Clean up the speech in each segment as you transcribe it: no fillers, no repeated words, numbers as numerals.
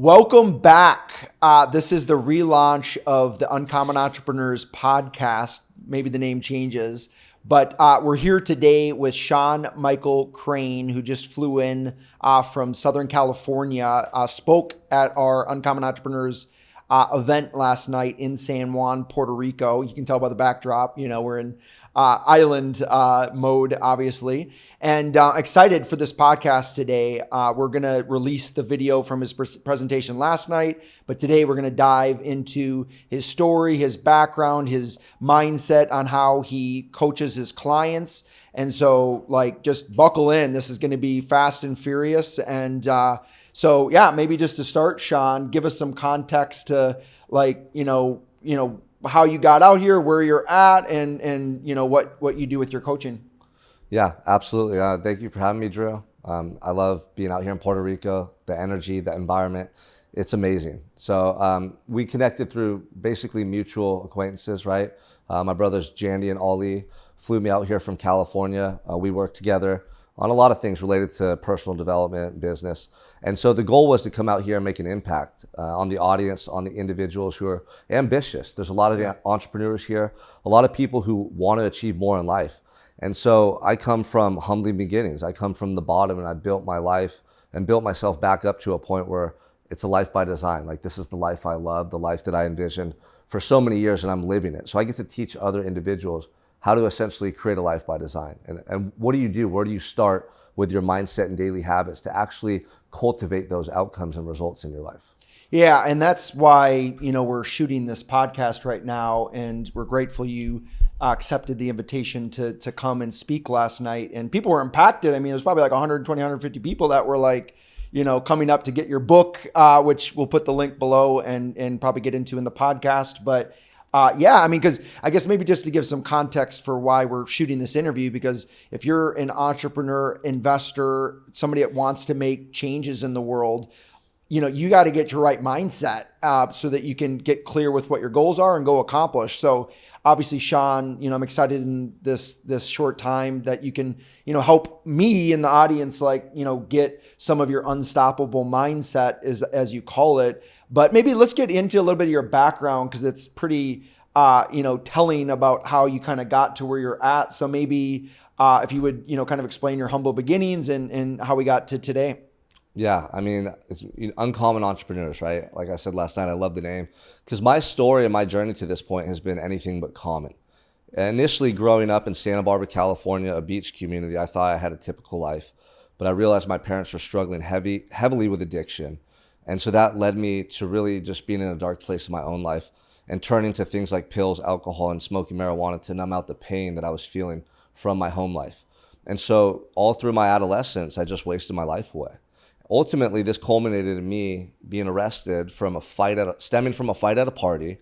Welcome back. This is the relaunch of the Uncommon Entrepreneurs podcast. Maybe the name changes, but we're here today with Sean Michael Crane, who just flew in from Southern California, spoke at our Uncommon Entrepreneurs event last night in San Juan, Puerto Rico. You can tell by the backdrop, we're in island mode, obviously, and excited for this podcast today. We're going to release the video from his presentation last night, but today we're going to dive into his story, his background, his mindset on how he coaches his clients. And so just buckle in. This is going to be fast and furious. And maybe just to start, Sean, give us some context to how you got out here, where you're at, and what you do with your coaching. Yeah, absolutely. Thank you for having me, Drew. I love being out here in Puerto Rico, the energy, the environment. It's amazing. So we connected through basically mutual acquaintances, right? My brothers, Jandy and Ollie, flew me out here from California. We worked together on a lot of things related to personal development, business. And so the goal was to come out here and make an impact on the audience, on the individuals who are ambitious. There's a lot of entrepreneurs here, a lot of people who want to achieve more in life. And so I come from humbling beginnings. I come from the bottom, and I built my life and built myself back up to a point where it's a life by design. This is the life I love, the life that I envisioned for so many years, and I'm living it. So I get to teach other individuals how to essentially create a life by design. And what do you do? Where do you start with your mindset and daily habits to actually cultivate those outcomes and results in your life? Yeah, and that's why, we're shooting this podcast right now, and we're grateful you accepted the invitation to come and speak last night. And people were impacted. I mean, there's probably 120, 150 people that were coming up to get your book, which we'll put the link below and probably get into in the podcast. But because I guess maybe just to give some context for why we're shooting this interview, because if you're an entrepreneur, investor, somebody that wants to make changes in the world, you got to get your right mindset so that you can get clear with what your goals are and go accomplish. So obviously, Sean, I'm excited in this short time that you can, help me in the audience, get some of your unstoppable mindset as you call it. But maybe let's get into a little bit of your background, because it's pretty, telling about how you kind of got to where you're at. So maybe if you would, kind of explain your humble beginnings and how we got to today. Yeah, I mean, it's Uncommon Entrepreneurs, right? Like I said last night, I love the name because my story and my journey to this point has been anything but common. Initially, growing up in Santa Barbara, California, a beach community, I thought I had a typical life, but I realized my parents were struggling heavily with addiction. And so that led me to really just being in a dark place in my own life and turning to things like pills, alcohol, and smoking marijuana to numb out the pain that I was feeling from my home life. And so all through my adolescence, I just wasted my life away. Ultimately, this culminated in me being arrested stemming from a fight at a party,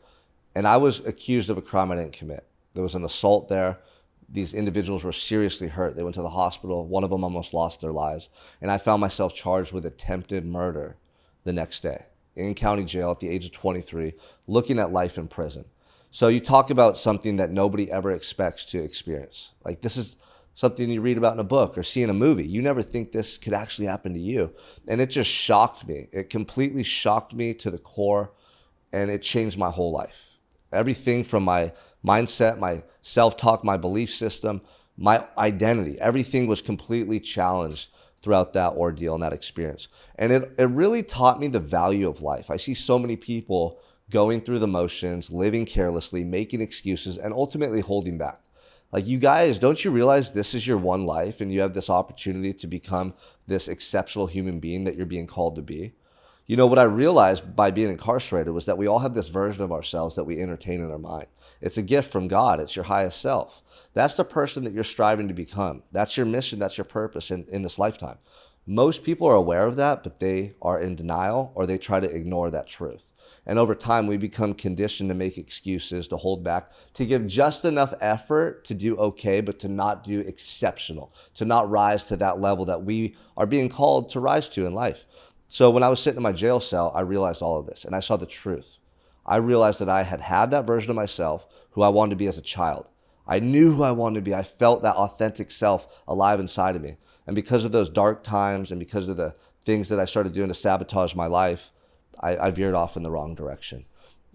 and I was accused of a crime I didn't commit. There was an assault there. These individuals were seriously hurt. They went to the hospital. One of them almost lost their lives. And I found myself charged with attempted murder the next day in county jail at the age of 23, looking at life in prison. So you talk about something that nobody ever expects to experience. This is something you read about in a book or see in a movie. You never think this could actually happen to you. And it just shocked me. It completely shocked me to the core, and it changed my whole life. Everything from my mindset, my self-talk, my belief system, my identity, everything was completely challenged throughout that ordeal and that experience. And it really taught me the value of life. I see so many people going through the motions, living carelessly, making excuses, and ultimately holding back. You guys, don't you realize this is your one life and you have this opportunity to become this exceptional human being that you're being called to be? What I realized by being incarcerated was that we all have this version of ourselves that we entertain in our mind. It's a gift from God. It's your highest self. That's the person that you're striving to become. That's your mission. That's your purpose in this lifetime. Most people are aware of that, but they are in denial or they try to ignore that truth. And over time, we become conditioned to make excuses, to hold back, to give just enough effort to do okay, but to not do exceptional, to not rise to that level that we are being called to rise to in life. So when I was sitting in my jail cell, I realized all of this, and I saw the truth. I realized that I had that version of myself who I wanted to be as a child. I knew who I wanted to be. I felt that authentic self alive inside of me. And because of those dark times and because of the things that I started doing to sabotage my life, I veered off in the wrong direction.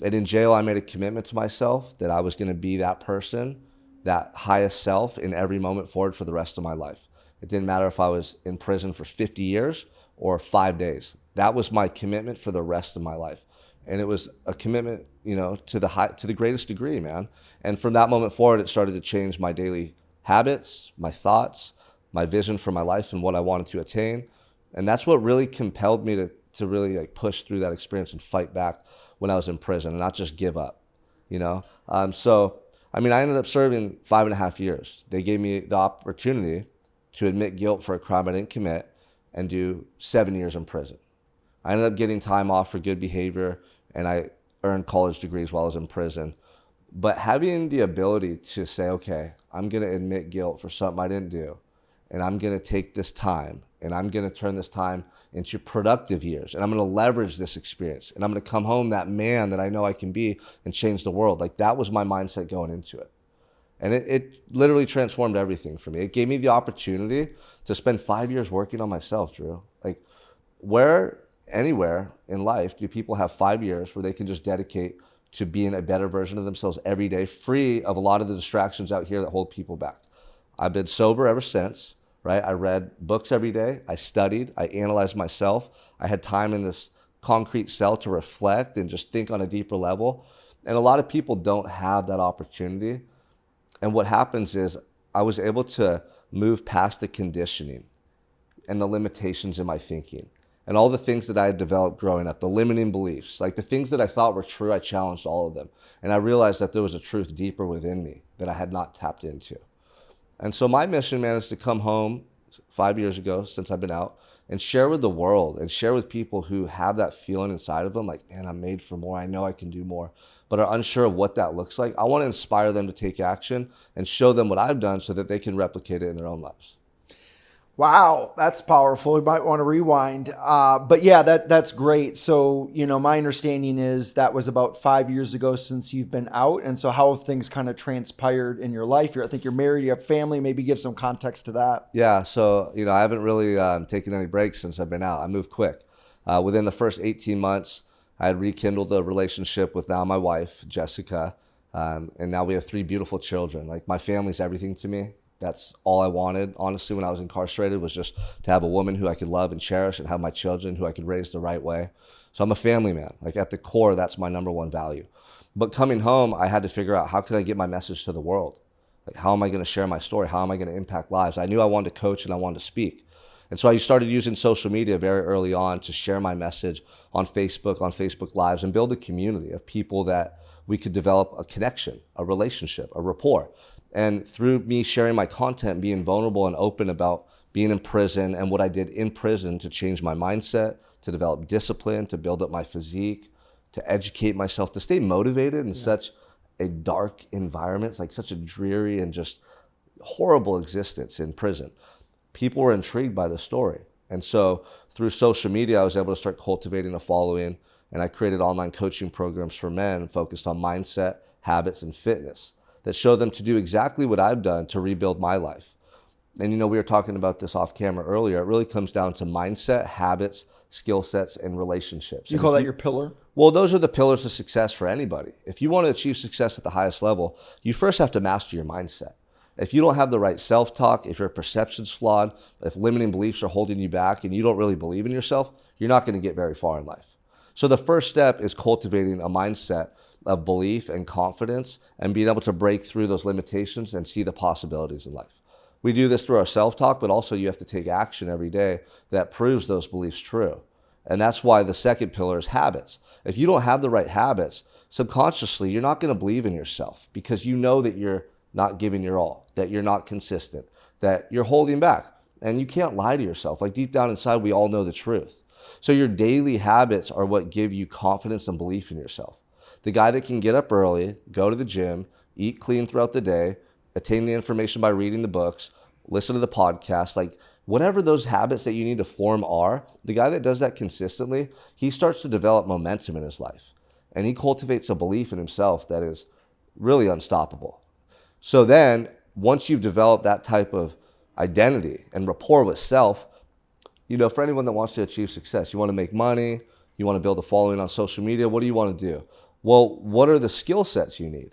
And in jail, I made a commitment to myself that I was going to be that person, that highest self in every moment forward for the rest of my life. It didn't matter if I was in prison for 50 years or 5 days. That was my commitment for the rest of my life. And it was a commitment, to the greatest degree, man. And from that moment forward, it started to change my daily habits, my thoughts, my vision for my life and what I wanted to attain. And that's what really compelled me to really like push through that experience and fight back when I was in prison and not just give up, So, I ended up serving 5.5 years. They gave me the opportunity to admit guilt for a crime I didn't commit and do 7 years in prison. I ended up getting time off for good behavior, and I earned college degrees while I was in prison. But having the ability to say, okay, I'm going to admit guilt for something I didn't do, and I'm going to take this time, and I'm going to turn this time into productive years, and I'm going to leverage this experience, and I'm going to come home that man that I know I can be and change the world. Like, that was my mindset going into it. And it literally transformed everything for me. It gave me the opportunity to spend 5 years working on myself, Drew. Like, anywhere in life do people have 5 years where they can just dedicate to being a better version of themselves every day, free of a lot of the distractions out here that hold people back? I've been sober ever since, right? I read books every day. I studied. I analyzed myself. I had time in this concrete cell to reflect and just think on a deeper level. And a lot of people don't have that opportunity. And what happens is I was able to move past the conditioning and the limitations in my thinking and all the things that I had developed growing up, the limiting beliefs, like the things that I thought were true, I challenged all of them. And I realized that there was a truth deeper within me that I had not tapped into. And so my mission, man, is to come home 5 years ago since I've been out and share with the world and share with people who have that feeling inside of them, like, man, I'm made for more. I know I can do more, but are unsure of what that looks like. I want to inspire them to take action and show them what I've done so that they can replicate it in their own lives. Wow, that's powerful. You might want to rewind. But yeah, that's great. So, my understanding is that was about 5 years ago since you've been out. And so how have things kind of transpired in your life? I think you're married, you have family. Maybe give some context to that. Yeah, so, I haven't really taken any breaks since I've been out. I moved quick. Within the first 18 months, I had rekindled a relationship with now my wife, Jessica. And now we have 3 beautiful children. Like, my family's everything to me. That's all I wanted, honestly, when I was incarcerated, was just to have a woman who I could love and cherish and have my children who I could raise the right way. So I'm a family man. Like, at the core, that's my number one value. But coming home, I had to figure out, how can I get my message to the world? Like, how am I going to share my story? How am I going to impact lives? I knew I wanted to coach and I wanted to speak. And so I started using social media very early on to share my message on Facebook Lives, and build a community of people that we could develop a connection, a relationship, a rapport. And through me sharing my content, being vulnerable and open about being in prison and what I did in prison to change my mindset, to develop discipline, to build up my physique, to educate myself, to stay motivated in such a dark environment. It's like such a dreary and just horrible existence in prison. People were intrigued by the story. And so through social media, I was able to start cultivating a following, and I created online coaching programs for men focused on mindset, habits, and fitness that show them to do exactly what I've done to rebuild my life. And we were talking about this off camera earlier. It really comes down to mindset, habits, skill sets, and relationships. You call that your pillar? Well, those are the pillars of success for anybody. If you want to achieve success at the highest level, you first have to master your mindset. If you don't have the right self-talk, if your perception's flawed, if limiting beliefs are holding you back and you don't really believe in yourself, you're not going to get very far in life. So the first step is cultivating a mindset of belief and confidence and being able to break through those limitations and see the possibilities in life. We do this through our self-talk, but also you have to take action every day that proves those beliefs true. And that's why the second pillar is habits. If you don't have the right habits, subconsciously, you're not going to believe in yourself because you know that you're not giving your all, that you're not consistent, that you're holding back. And you can't lie to yourself. Like, deep down inside, we all know the truth. So your daily habits are what give you confidence and belief in yourself. The guy that can get up early, go to the gym, eat clean throughout the day, attain the information by reading the books, listen to the podcast, like whatever those habits that you need to form are, the guy that does that consistently, he starts to develop momentum in his life. And he cultivates a belief in himself that is really unstoppable. So then, once you've developed that type of identity and rapport with self, for anyone that wants to achieve success, you want to make money, You want to build a following on social media. What do you want to do? Well, what are the skill sets you need?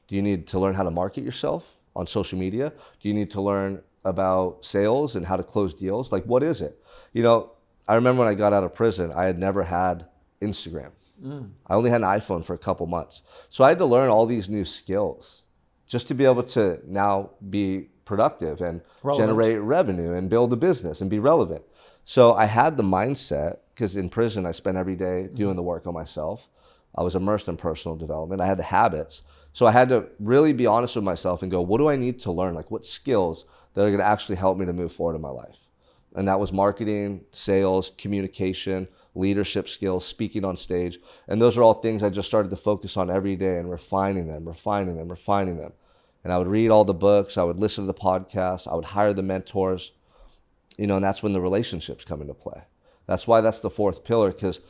Do you need to learn how to market yourself on social media? Do you need to learn about sales and how to close deals? Like, what is it? You know, I remember when I got out of prison, I had never had Instagram. I only had an iPhone for a couple months. So I had to learn all these new skills just to be able to now be productive and generate revenue and build a business and be relevant. So I had the mindset, because in prison I spent every day doing the work on myself. I was immersed in personal development. I had the habits. So I had to really be honest with myself and go, what do I need to learn? Like, what skills that are going to actually help me to move forward in my life? And that was marketing, sales, communication, leadership skills, speaking on stage. And those are all things I just started to focus on every day and refining them. And I would read all the books. I would listen to the podcasts. I would hire the mentors, you know, and that's when the relationships come into play. That's why that's the fourth pillar, because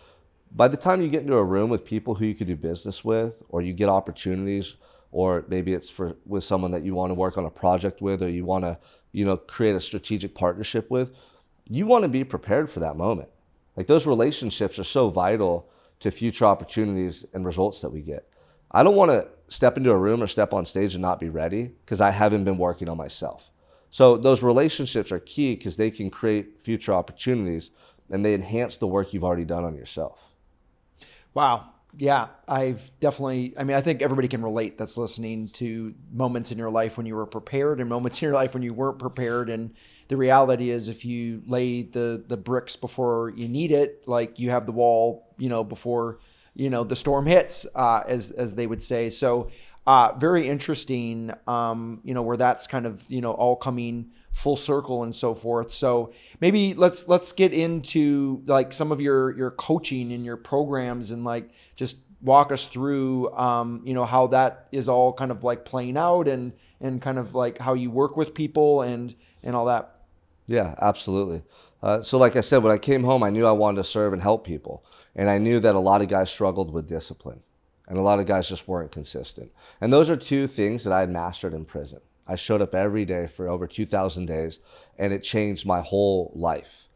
by the time you get into a room with people who you could do business with, or you get opportunities, or maybe it's with someone that you want to work on a project with, or you want to, you know, create a strategic partnership with, you want to be prepared for that moment. Like, those relationships are so vital to future opportunities and results that we get. I don't want to step into a room or step on stage and not be ready because I haven't been working on myself. So those relationships are key because they can create future opportunities and they enhance the work you've already done on yourself. Wow. Yeah, I think everybody can relate that's listening to moments in your life when you were prepared and moments in your life when you weren't prepared. And the reality is, if you lay the bricks before you need it, like, you have the wall, you know, before, you know, the storm hits, as they would say. So very interesting, you know, where that's kind of, you know, all coming full circle and so forth. So maybe let's get into, like, some of your coaching and your programs, and, like, just walk us through, you know, how that is all kind of, like, playing out, and kind of, like, how you work with people and all that. Yeah, absolutely. So like I said, when I came home, I knew I wanted to serve and help people. And I knew that a lot of guys struggled with discipline, and a lot of guys just weren't consistent. And those are two things that I had mastered in prison. I showed up every day for over 2,000 days, and it changed my whole life.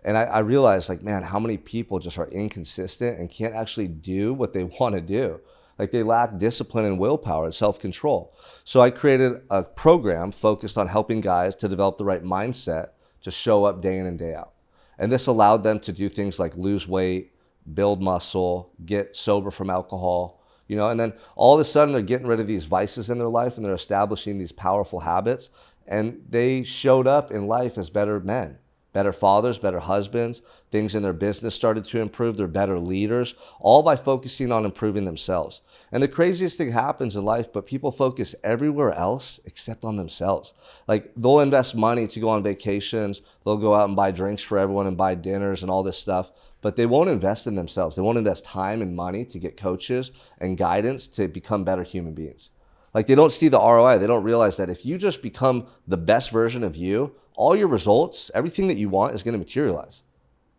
And I realized, like, man, how many people just are inconsistent and can't actually do what they want to do. Like, they lack discipline and willpower and self-control. So I created a program focused on helping guys to develop the right mindset to show up day in and day out. And this allowed them to do things like lose weight, build muscle, get sober from alcohol, you know, and then all of a sudden they're getting rid of these vices in their life and they're establishing these powerful habits, and they showed up in life as better men, better fathers, better husbands. Things in their business started to improve. They're better leaders, all by focusing on improving themselves. And the craziest thing happens in life, but people focus everywhere else except on themselves. Like, they'll invest money to go on vacations. They'll go out and buy drinks for everyone and buy dinners and all this stuff, but they won't invest in themselves. They won't invest time and money to get coaches and guidance to become better human beings. Like, they don't see the ROI. They don't realize that if you just become the best version of you, all your results, everything that you want is going to materialize.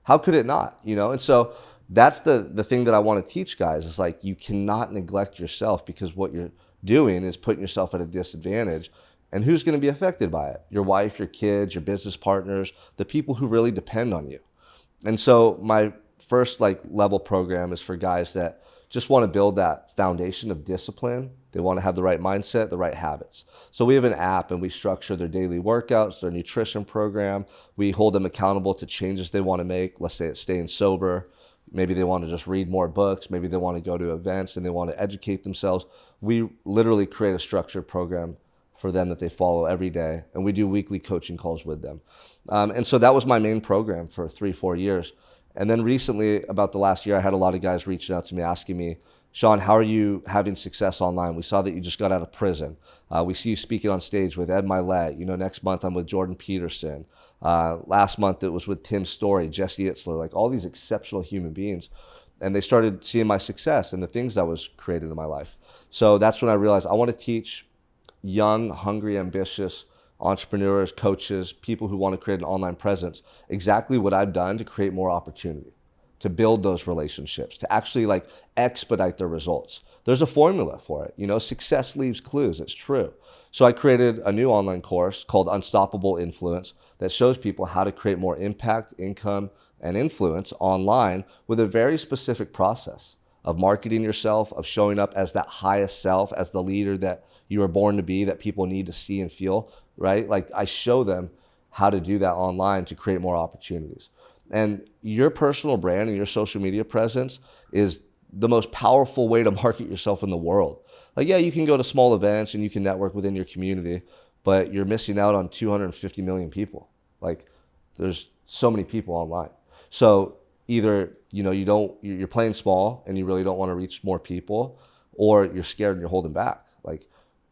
How could it not? You know? And so that's the thing that I want to teach guys, is, like, you cannot neglect yourself, because what you're doing is putting yourself at a disadvantage. And who's going to be affected by it? Your wife, your kids, your business partners, the people who really depend on you. And so my first, like, level program is for guys that just want to build that foundation of discipline. They want to have the right mindset, the right habits. So we have an app, and we structure their daily workouts, their nutrition program. We hold them accountable to changes they want to make. Let's say it's staying sober. Maybe they want to just read more books. Maybe they want to go to events and they want to educate themselves. We literally create a structured program for them that they follow every day. And we do weekly coaching calls with them. And so that was my main program for 3-4 years. And then recently, about the last year, I had a lot of guys reaching out to me asking me, Sean, how are you having success online? We saw that you just got out of prison. We see you speaking on stage with Ed Milet. You know, next month I'm with Jordan Peterson. Last month it was with Tim Story, Jesse Itzler, like all these exceptional human beings. And they started seeing my success and the things that was created in my life. So that's when I realized I want to teach young, hungry, ambitious entrepreneurs, coaches, people who want to create an online presence exactly what I've done to create more opportunity, to build those relationships, to actually like expedite their results. There's a formula for it. You know, success leaves clues. It's true. So I created a new online course called Unstoppable Influence that shows people how to create more impact, income, and influence online with a very specific process of marketing yourself, of showing up as that highest self, as the leader that you were born to be, that people need to see and feel, right? Like I show them how to do that online to create more opportunities. And your personal brand and your social media presence is the most powerful way to market yourself in the world. Like, yeah, you can go to small events and you can network within your community, but you're missing out on 250 million people. Like, there's so many people online. So either, you know, you're playing small and you really don't want to reach more people, or you're scared and you're holding back. Like,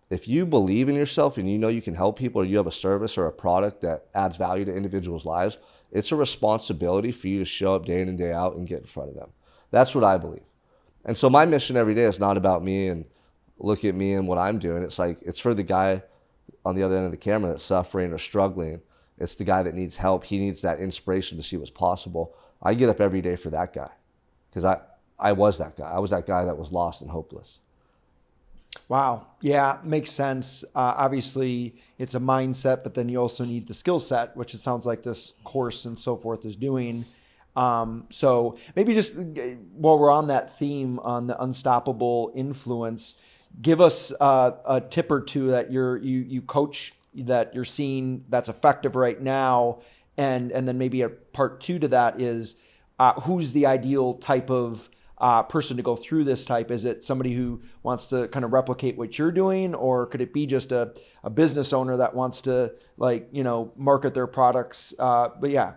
if you believe in yourself and you know you can help people, or you have a service or a product that adds value to individuals' lives, it's a responsibility for you to show up day in and day out and get in front of them. That's what I believe. And so my mission every day is not about me and look at me and what I'm doing. It's like, it's for the guy on the other end of the camera that's suffering or struggling. It's the guy that needs help. He needs that inspiration to see what's possible. I get up every day for that guy, because I was that guy. I was that guy that was lost and hopeless. Wow. Yeah, makes sense. Obviously, it's a mindset, but then you also need the skill set, which it sounds like this course and so forth is doing. So maybe just while we're on that theme on the unstoppable influence, give us a tip or two that you coach that you're seeing that's effective right now, and then maybe a part two to that is who's the ideal type of person to go through this type? Is it somebody who wants to kind of replicate what you're doing, or could it be just a business owner that wants to, like, you know, market their products? But yeah.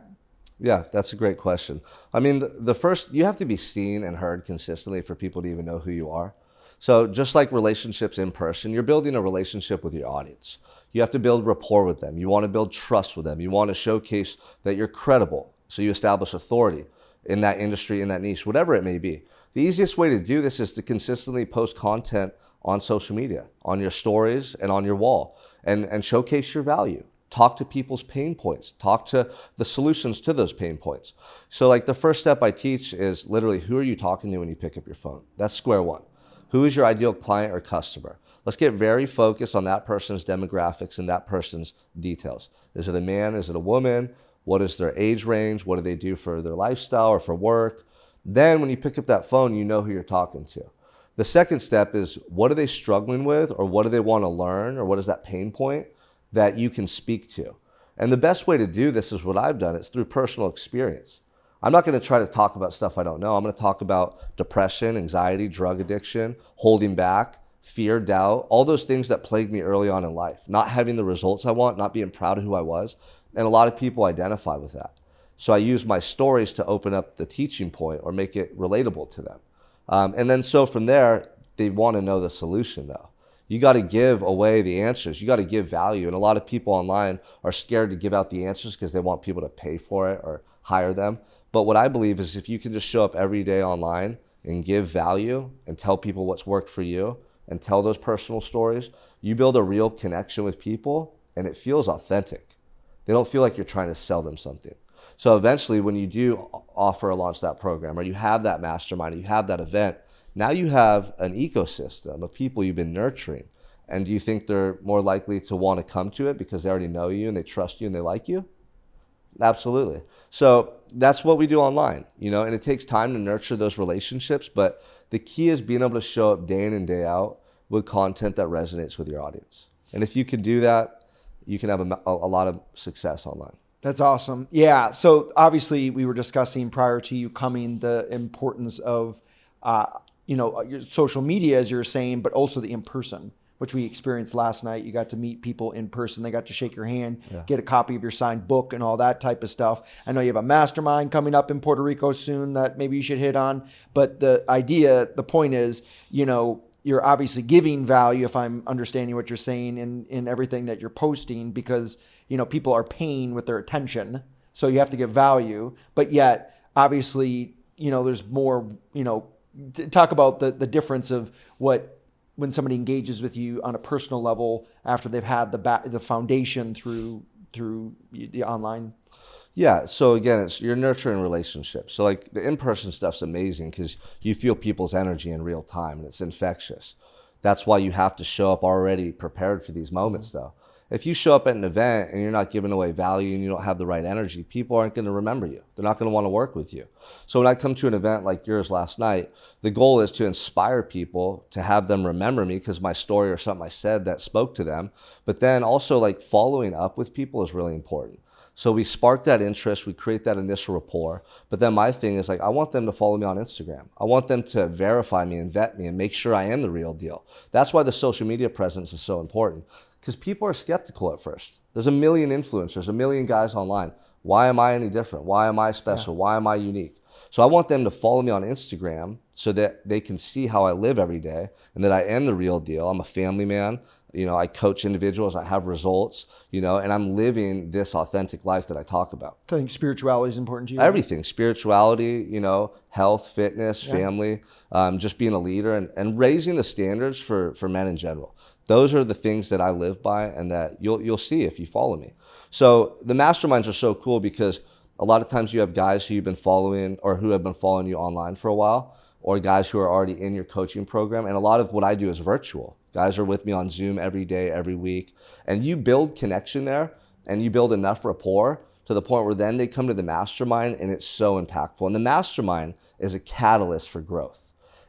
Yeah, that's a great question. I mean, the first, you have to be seen and heard consistently for people to even know who you are. So just like relationships in person, you're building a relationship with your audience. You have to build rapport with them. You want to build trust with them. You want to showcase that you're credible. So you establish authority in that industry, in that niche, whatever it may be. The easiest way to do this is to consistently post content on social media, on your stories and on your wall, and showcase your value. Talk to people's pain points. Talk to the solutions to those pain points. So like the first step I teach is literally, who are you talking to when you pick up your phone? That's square one. Who is your ideal client or customer? Let's get very focused on that person's demographics and that person's details. Is it a man? Is it a woman? What is their age range? What do they do for their lifestyle or for work? Then when you pick up that phone, you know who you're talking to. The second step is, what are they struggling with, or what do they want to learn, or what is that pain point that you can speak to? And the best way to do this is what I've done. It's through personal experience. I'm not going to try to talk about stuff I don't know. I'm going to talk about depression, anxiety, drug addiction, holding back, fear, doubt, all those things that plagued me early on in life. Not having the results I want, not being proud of who I was. And a lot of people identify with that. So I use my stories to open up the teaching point or make it relatable to them. And then so from there, they want to know the solution though. You got to give away the answers. You got to give value. And a lot of people online are scared to give out the answers because they want people to pay for it or hire them. But what I believe is, if you can just show up every day online and give value and tell people what's worked for you and tell those personal stories, you build a real connection with people and it feels authentic. They don't feel like you're trying to sell them something. So eventually when you do offer or launch that program, or you have that mastermind, or you have that event, now you have an ecosystem of people you've been nurturing. And do you think they're more likely to want to come to it because they already know you and they trust you and they like you? Absolutely. So that's what we do online, you know, and it takes time to nurture those relationships, but the key is being able to show up day in and day out with content that resonates with your audience. And if you can do that, you can have a lot of success online. That's awesome. Yeah. So obviously we were discussing prior to you coming the importance of, your social media, as you're saying, but also the in-person, which we experienced last night. You got to meet people in person. They got to shake your hand, get a copy of your signed book and all that type of stuff. I know you have a mastermind coming up in Puerto Rico soon that maybe you should hit on. But the point is, you're obviously giving value, if I'm understanding what you're saying, in everything that you're posting, because, people are paying with their attention. So you have to give value. But yet, obviously, there's more, talk about the difference of when somebody engages with you on a personal level after they've had the foundation through through the online? Yeah. So again, you're nurturing relationships. So like the in-person stuff's amazing because you feel people's energy in real time and it's infectious. That's why you have to show up already prepared for these moments though. If you show up at an event and you're not giving away value and you don't have the right energy, people aren't going to remember you. They're not going to want to work with you. So when I come to an event like yours last night, the goal is to inspire people, to have them remember me because my story or something I said that spoke to them. But then also like following up with people is really important. So we spark that interest, we create that initial rapport. But then my thing is like, I want them to follow me on Instagram. I want them to verify me and vet me and make sure I am the real deal. That's why the social media presence is so important because people are skeptical at first. There's a million influencers, a million guys online. Why am I any different? Why am I special? Why am I unique? So I want them to follow me on Instagram so that they can see how I live every day and that I am the real deal. I'm a family man. You know, I coach individuals, I have results, you know, and I'm living this authentic life that I talk about. I think spirituality is important to you. Everything, spirituality, you know, health, fitness, family, just being a leader and raising the standards for men in general. Those are the things that I live by and that you'll see if you follow me. So the masterminds are so cool because a lot of times you have guys who you've been following or who have been following you online for a while, or guys who are already in your coaching program. And a lot of what I do is virtual. Guys are with me on Zoom every day, every week. And you build connection there and you build enough rapport to the point where then they come to the mastermind and it's so impactful. And the mastermind is a catalyst for growth.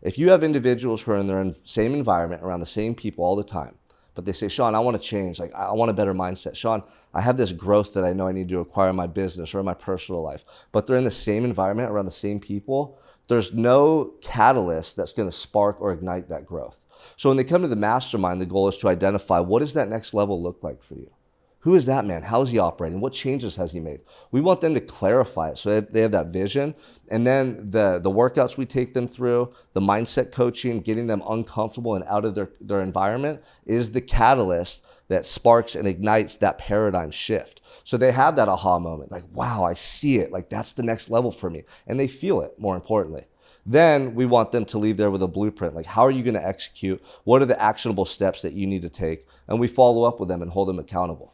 If you have individuals who are in their same environment, around the same people all the time, but they say, Sean, I want to change. Like, I want a better mindset. Sean, I have this growth that I know I need to acquire in my business or in my personal life, but they're in the same environment, around the same people. There's no catalyst that's going to spark or ignite that growth. So when they come to the mastermind, the goal is to identify what does that next level look like for you? Who is that man? How is he operating? What changes has he made? We want them to clarify it so they have that vision. And then the workouts we take them through, the mindset coaching, getting them uncomfortable and out of their environment is the catalyst that sparks and ignites that paradigm shift. So they have that aha moment, like, wow, I see it. Like, that's the next level for me. And they feel it, more importantly. Then we want them to leave there with a blueprint. Like, how are you going to execute? What are the actionable steps that you need to take? And we follow up with them and hold them accountable.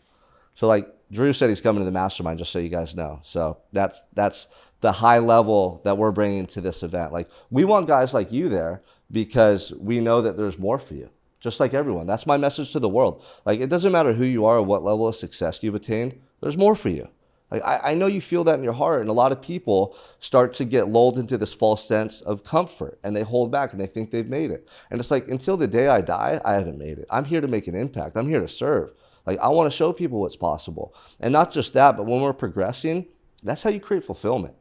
So like Drew said, he's coming to the mastermind, just so you guys know. So that's the high level that we're bringing to this event. Like, we want guys like you there because we know that there's more for you, just like everyone. That's my message to the world. Like, it doesn't matter who you are or what level of success you've attained. There's more for you. Like, I know you feel that in your heart, and a lot of people start to get lulled into this false sense of comfort, and they hold back and they think they've made it. And it's like, until the day I die, I haven't made it. I'm here to make an impact. I'm here to serve. Like, I want to show people what's possible. And not just that, but when we're progressing, that's how you create fulfillment.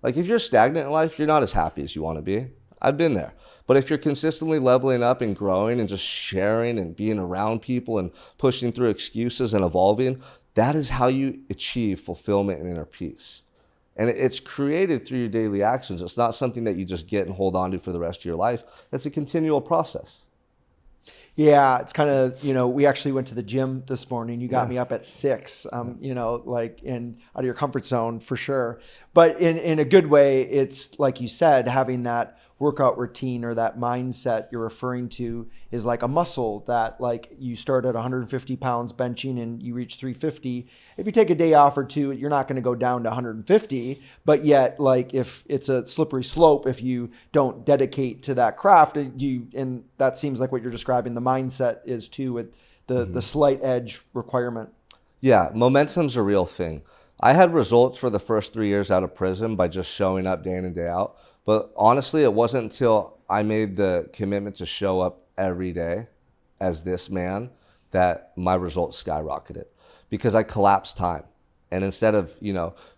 Like, if you're stagnant in life, you're not as happy as you want to be. I've been there. But if you're consistently leveling up and growing and just sharing and being around people and pushing through excuses and evolving, that is how you achieve fulfillment and inner peace. And it's created through your daily actions. It's not something that you just get and hold on to for the rest of your life. It's a continual process. Yeah, it's kind of, we actually went to the gym this morning. You got me up at 6, like in out of your comfort zone for sure. But in a good way, it's like you said, having that workout routine or that mindset you're referring to is like a muscle that, like, you start at 150 pounds benching and you reach 350. If you take a day off or two, you're not going to go down to 150. But yet, like, if it's a slippery slope, if you don't dedicate to that craft, and that seems like what you're describing, the mindset is too, with the slight edge requirement. Yeah, momentum's a real thing. I had results for the first 3 years out of prison by just showing up day in and day out. But honestly, it wasn't until I made the commitment to show up every day as this man that my results skyrocketed, because I collapsed time. And instead of,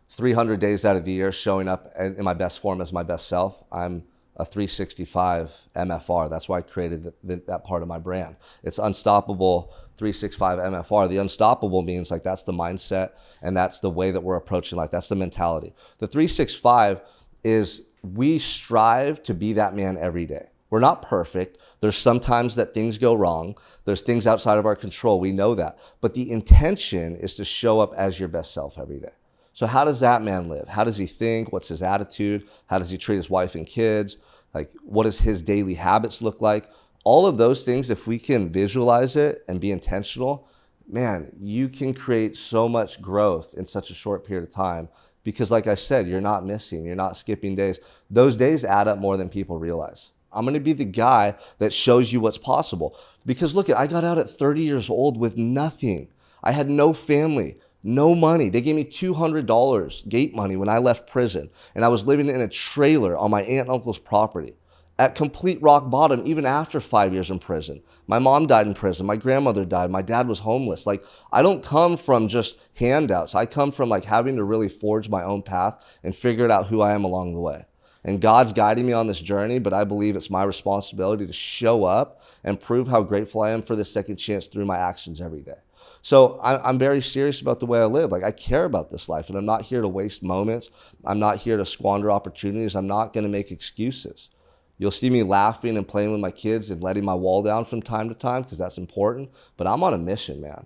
300 days out of the year showing up in my best form as my best self, I'm a 365 MFR. That's why I created that part of my brand. It's Unstoppable 365 MFR. The unstoppable means, like, that's the mindset and that's the way that we're approaching life. That's the mentality. The 365 is we strive to be that man every day. We're not perfect. There's sometimes that things go wrong. There's things outside of our control. We know that. But the intention is to show up as your best self every day. So how does that man live? How does he think? What's his attitude? How does he treat his wife and kids? Like, what does his daily habits look like? All of those things, if we can visualize it and be intentional, man, you can create so much growth in such a short period of time because, like I said, you're not missing, you're not skipping days. Those days add up more than people realize. I'm going to be the guy that shows you what's possible. Because look, I got out at 30 years old with nothing. I had no family, no money. They gave me $200 gate money when I left prison. And I was living in a trailer on my aunt and uncle's property at complete rock bottom, even after 5 years in prison. My mom died in prison. My grandmother died. My dad was homeless. Like, I don't come from just handouts. I come from like having to really forge my own path and figure out who I am along the way. And God's guiding me on this journey, but I believe it's my responsibility to show up and prove how grateful I am for this second chance through my actions every day. So I'm very serious about the way I live. Like, I care about this life, and I'm not here to waste moments. I'm not here to squander opportunities. I'm not going to make excuses. You'll see me laughing and playing with my kids and letting my wall down from time to time because that's important. But I'm on a mission, man.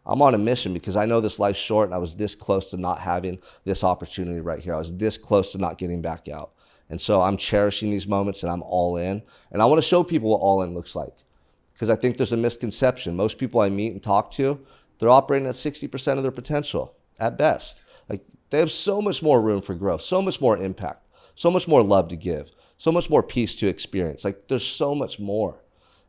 I'm on a mission because I know this life's short, and I was this close to not having this opportunity right here. I was this close to not getting back out. And so I'm cherishing these moments, and I'm all in. And I want to show people what all in looks like because I think there's a misconception. Most people I meet and talk to, they're operating at 60% of their potential at best. Like, they have so much more room for growth, so much more impact, so much more love to give, so much more peace to experience. Like, there's so much more.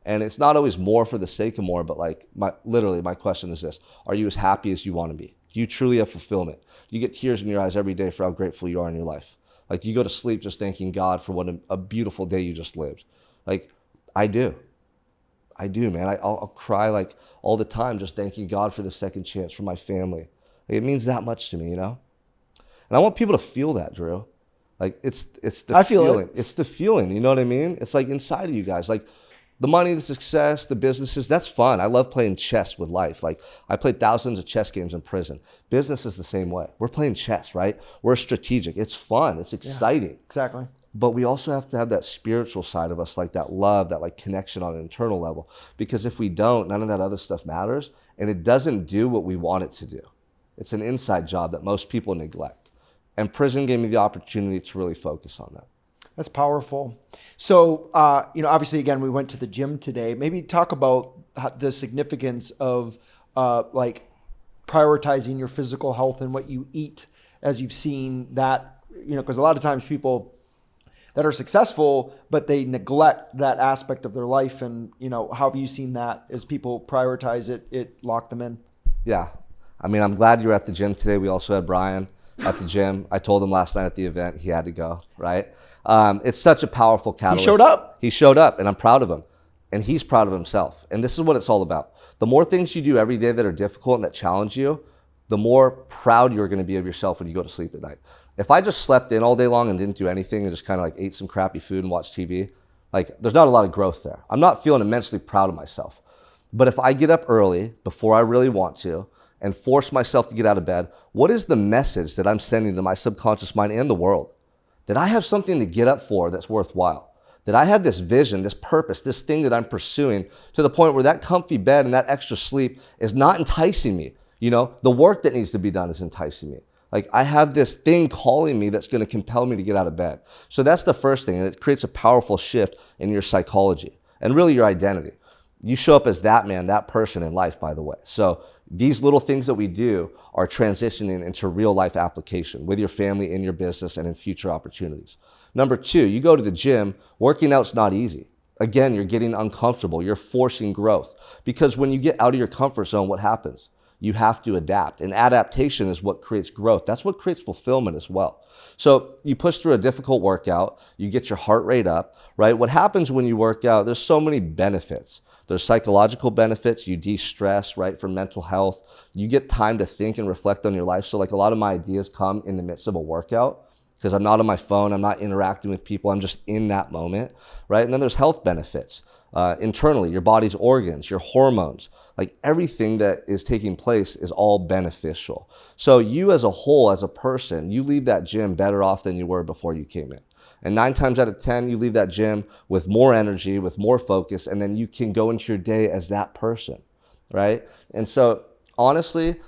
And it's not always more for the sake of more, but like, my question is this: are you as happy as you want to be? Do you truly have fulfillment? Do you get tears in your eyes every day for how grateful you are in your life? Like, you go to sleep just thanking God for what a beautiful day you just lived. Like, I do, man. I'll cry like all the time just thanking God for the second chance for my family. Like, it means that much to me, you know? And I want people to feel that, Drew. Like, it's the I feel feeling. it. It's the feeling, you know what I mean? It's like inside of you guys. Like, the money, the success, the businesses, that's fun. I love playing chess with life. Like, I played thousands of chess games in prison. Business is the same way. We're playing chess, right? We're strategic. It's fun. It's exciting. Yeah, exactly. But we also have to have that spiritual side of us, like that love, that like connection on an internal level. Because if we don't, none of that other stuff matters. And it doesn't do what we want it to do. It's an inside job that most people neglect. And prison gave me the opportunity to really focus on that. That's powerful. So, obviously, again, we went to the gym today. Maybe talk about the significance of like prioritizing your physical health and what you eat, as you've seen that, because a lot of times people that are successful, but they neglect that aspect of their life. And, how have you seen that as people prioritize it, it locked them in? Yeah. I mean, I'm glad you were at the gym today. We also had Brian at the gym. I told him last night at the event he had to go, right? It's such a powerful catalyst. He showed up. He showed up, and I'm proud of him. And he's proud of himself. And this is what it's all about. The more things you do every day that are difficult and that challenge you, the more proud you're going to be of yourself when you go to sleep at night. If I just slept in all day long and didn't do anything and just kind of like ate some crappy food and watched TV, like, there's not a lot of growth there. I'm not feeling immensely proud of myself. But if I get up early before I really want to and force myself to get out of bed, what is the message that I'm sending to my subconscious mind and the world? That I have something to get up for that's worthwhile. That I have this vision, this purpose, this thing that I'm pursuing to the point where that comfy bed and that extra sleep is not enticing me. The work that needs to be done is enticing me. Like, I have this thing calling me that's going to compel me to get out of bed. So that's the first thing, and it creates a powerful shift in your psychology and really your identity. You show up as that man, that person in life, by the way. So these little things that we do are transitioning into real life application with your family, in your business, and in future opportunities. Number two, you go to the gym. Working out's not easy. Again, you're getting uncomfortable. You're forcing growth. Because when you get out of your comfort zone, what happens? You have to adapt. And adaptation is what creates growth. That's what creates fulfillment as well. So you push through a difficult workout. You get your heart rate up, right? What happens when you work out, there's so many benefits. There's psychological benefits. You de-stress, right, for mental health. You get time to think and reflect on your life. So like, a lot of my ideas come in the midst of a workout because I'm not on my phone. I'm not interacting with people. I'm just in that moment, right? And then there's health benefits. Internally, your body's organs, your hormones, like everything that is taking place is all beneficial. So you as a whole, as a person, you leave that gym better off than you were before you came in. And 9 times out of 10, you leave that gym with more energy, with more focus, and then you can go into your day as that person, right? And so honestly,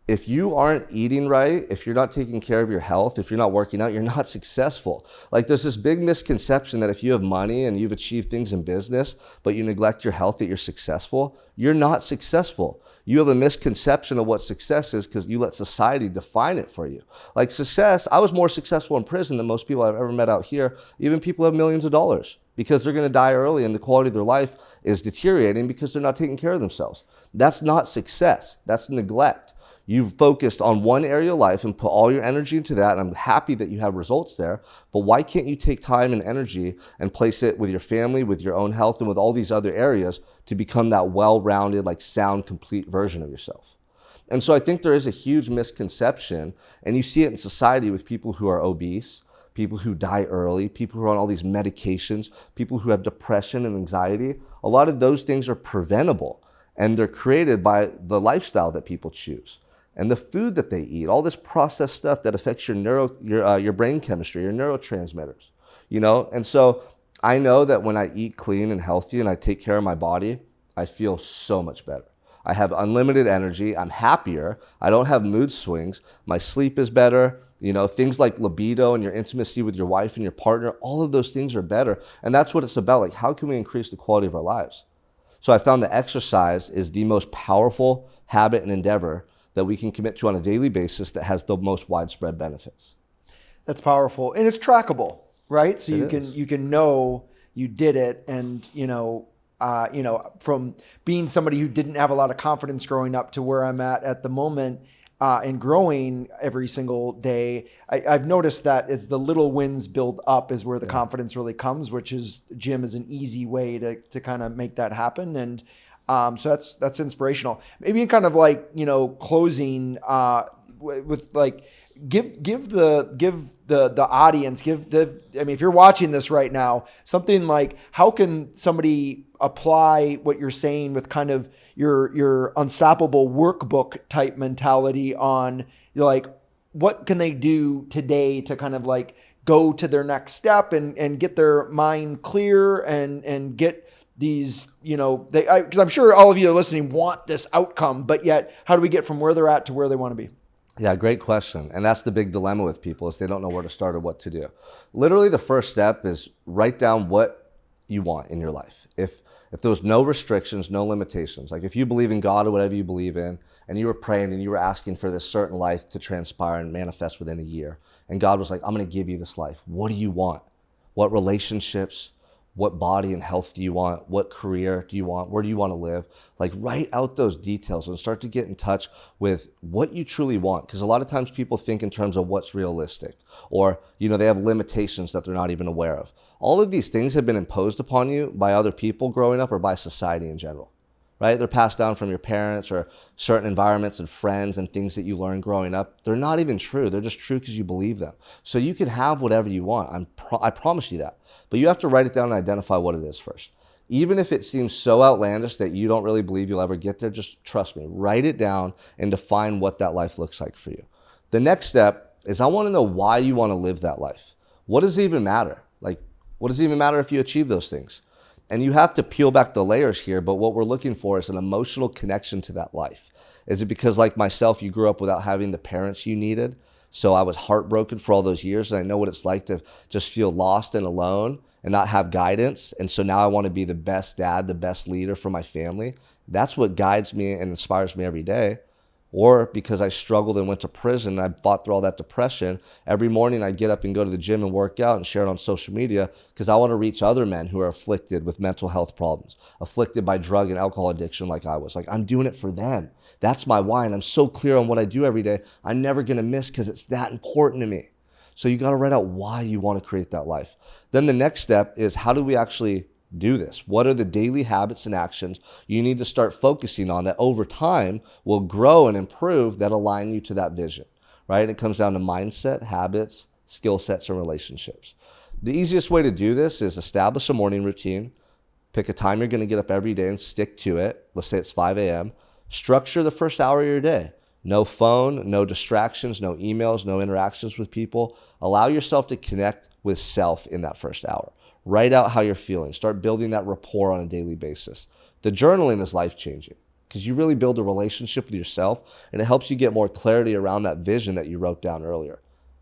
if you aren't eating right, if you're not taking care of your health, if you're not working out, you're not successful. Like there's this big misconception that if you have money and you've achieved things in business, but you neglect your health, that you're successful. You're not successful. You have a misconception of what success is because you let society define it for you. Like success, I was more successful in prison than most people I've ever met out here, even people who have millions of dollars, because they're gonna die early and the quality of their life is deteriorating because they're not taking care of themselves. That's not success, that's neglect. You've focused on one area of life and put all your energy into that, and I'm happy that you have results there, but why can't you take time and energy and place it with your family, with your own health, and with all these other areas to become that well-rounded, like sound, complete version of yourself? And so I think there is a huge misconception, and you see it in society with people who are obese, people who die early, people who are on all these medications, people who have depression and anxiety. A lot of those things are preventable, and they're created by the lifestyle that people choose and the food that they eat, all this processed stuff that affects your brain chemistry, your neurotransmitters, you know? And so I know that when I eat clean and healthy and I take care of my body, I feel so much better. I have unlimited energy. I'm happier. I don't have mood swings. My sleep is better. You know, things like libido and your intimacy with your wife and your partner, all of those things are better. And that's what it's about. Like, how can we increase the quality of our lives? So I found that exercise is the most powerful habit and endeavor that we can commit to on a daily basis that has the most widespread benefits. That's powerful. And it's trackable, right? So you can know you did it. And, from being somebody who didn't have a lot of confidence growing up to where I'm at the moment, and growing every single day, I've noticed that it's the little wins build up is where the confidence really comes, which is gym is an easy way to kind of make that happen. And so that's inspirational. Maybe kind of like, closing with like give the audience, if you're watching this right now, something like, how can somebody apply what you're saying with kind of your unstoppable workbook type mentality on, like, what can they do today to kind of like go to their next step and get their mind clear and get these, because I'm sure all of you are listening want this outcome, but yet how do we get from where they're at to where they want to be? Yeah, great question. And that's the big dilemma with people, is they don't know where to start or what to do. Literally the first step is write down what you want in your life. If there was no restrictions, no limitations, like if you believe in God or whatever you believe in, and you were praying and you were asking for this certain life to transpire and manifest within a year, and God was like, I'm going to give you this life. What do you want? What relationships? What body and health do you want? What career do you want? Where do you want to live? Like, write out those details and start to get in touch with what you truly want. Because a lot of times people think in terms of what's realistic, or, they have limitations that they're not even aware of. All of these things have been imposed upon you by other people growing up or by society in general, right? They're passed down from your parents or certain environments and friends and things that you learn growing up. They're not even true. They're just true because you believe them. So you can have whatever you want. I promise you that. But you have to write it down and identify what it is first. Even if it seems so outlandish that you don't really believe you'll ever get there, just trust me. Write it down and define what that life looks like for you. The next step is, I want to know why you want to live that life. What does it even matter? Like, what does it even matter if you achieve those things? And you have to peel back the layers here, but what we're looking for is an emotional connection to that life. Is it because, like myself, you grew up without having the parents you needed? So I was heartbroken for all those years, and I know what it's like to just feel lost and alone and not have guidance. And so now I want to be the best dad, the best leader for my family. That's what guides me and inspires me every day. Or because I struggled and went to prison, and I fought through all that depression. Every morning I get up and go to the gym and work out and share it on social media because I want to reach other men who are afflicted with mental health problems, afflicted by drug and alcohol addiction like I was. Like, I'm doing it for them. That's my why. And I'm so clear on what I do every day. I'm never going to miss because it's that important to me. So you got to write out why you want to create that life. Then the next step is, how do we actually do this? What are the daily habits and actions you need to start focusing on that over time will grow and improve, that align you to that vision, right? It comes down to mindset, habits, skill sets, and relationships. The easiest way to do this is establish a morning routine. Pick a time you're going to get up every day and stick to it. Let's say it's 5 a.m. Structure the first hour of your day. No phone, no distractions, no emails, no interactions with people. Allow yourself to connect with self in that first hour. Write out how you're feeling. Start building that rapport on a daily basis. The journaling is life-changing. because you really build a relationship with yourself, and it helps you get more clarity around that vision that you wrote down earlier.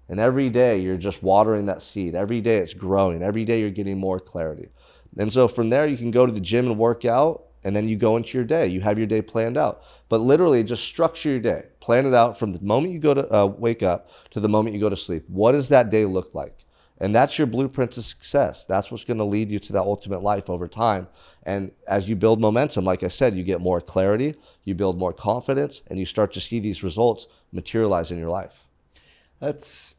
And every day you're just watering that seed. Every day it's growing. Every day you're getting more clarity. And so from there you can go to the gym and work out, and then you go into your day. You have your day planned out. But literally just structure your day. Plan it out from the moment you go to wake up to the moment you go to sleep. What does that day look like? And that's your blueprint to success. That's what's going to lead you to that ultimate life over time. And as you build momentum, like I said, you get more clarity, you build more confidence, and you start to see these results materialize in your life. That's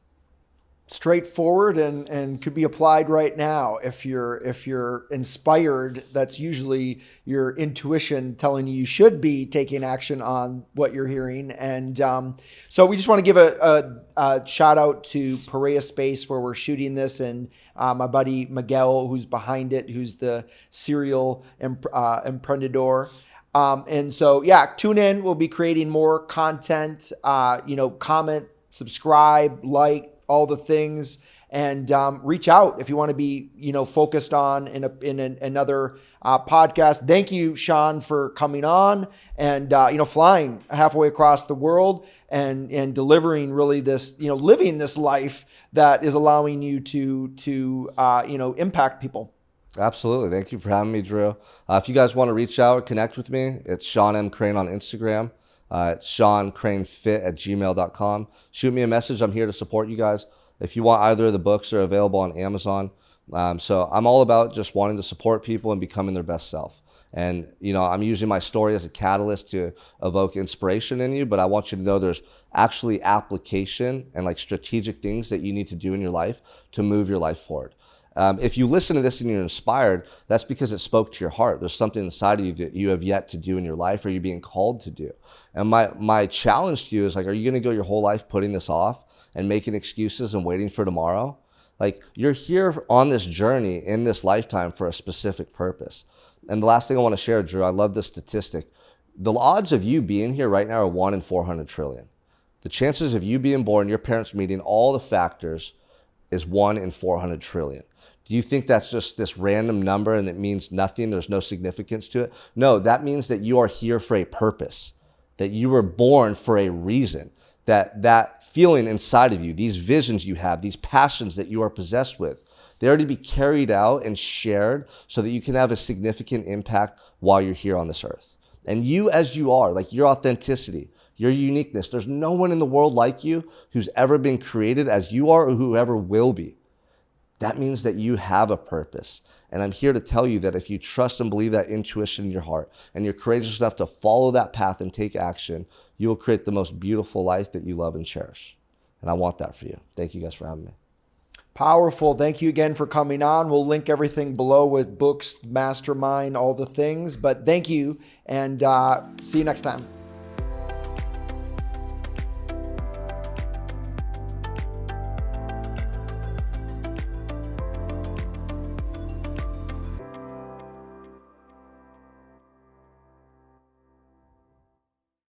straightforward and could be applied right now. If you're inspired, that's usually your intuition telling you should be taking action on what you're hearing. And so we just want to give a shout out to Perea Space, where we're shooting this, and my buddy Miguel, who's behind it, who's the serial emprendedor. And so, yeah, tune in. We'll be creating more content. Comment, subscribe, like, all the things, and reach out if you want to be, focused on in another podcast. Thank you, Sean, for coming on and, flying halfway across the world and delivering really this, living this life that is allowing you to impact people. Absolutely. Thank you for having me, Drew. If you guys want to reach out or connect with me, it's Sean M. Crane on Instagram. It's SeanCraneFit@gmail.com. Shoot me a message. I'm here to support you guys. If you want either of the books, they're available on Amazon. So I'm all about just wanting to support people and becoming their best self. And, I'm using my story as a catalyst to evoke inspiration in you, but I want you to know there's actually application and like strategic things that you need to do in your life to move your life forward. If you listen to this and you're inspired, that's because it spoke to your heart. There's something inside of you that you have yet to do in your life, or you're being called to do. And my challenge to you is like, are you going to go your whole life putting this off and making excuses and waiting for tomorrow? Like, you're here on this journey in this lifetime for a specific purpose. And the last thing I want to share, Drew, I love this statistic. The odds of you being here right now are 1 in 400 trillion. The chances of you being born, your parents meeting all the factors, is 1 in 400 trillion. Do you think that's just this random number and it means nothing? There's no significance to it? No, that means that you are here for a purpose, that you were born for a reason, that feeling inside of you, these visions you have, these passions that you are possessed with, they are to be carried out and shared so that you can have a significant impact while you're here on this earth. And you as you are, like your authenticity, your uniqueness, there's no one in the world like you who's ever been created as you are or whoever will be. That means that you have a purpose. And I'm here to tell you that if you trust and believe that intuition in your heart and you're courageous enough to follow that path and take action, you will create the most beautiful life that you love and cherish. And I want that for you. Thank you guys for having me. Powerful. Thank you again for coming on. We'll link everything below with books, mastermind, all the things. But thank you, and see you next time.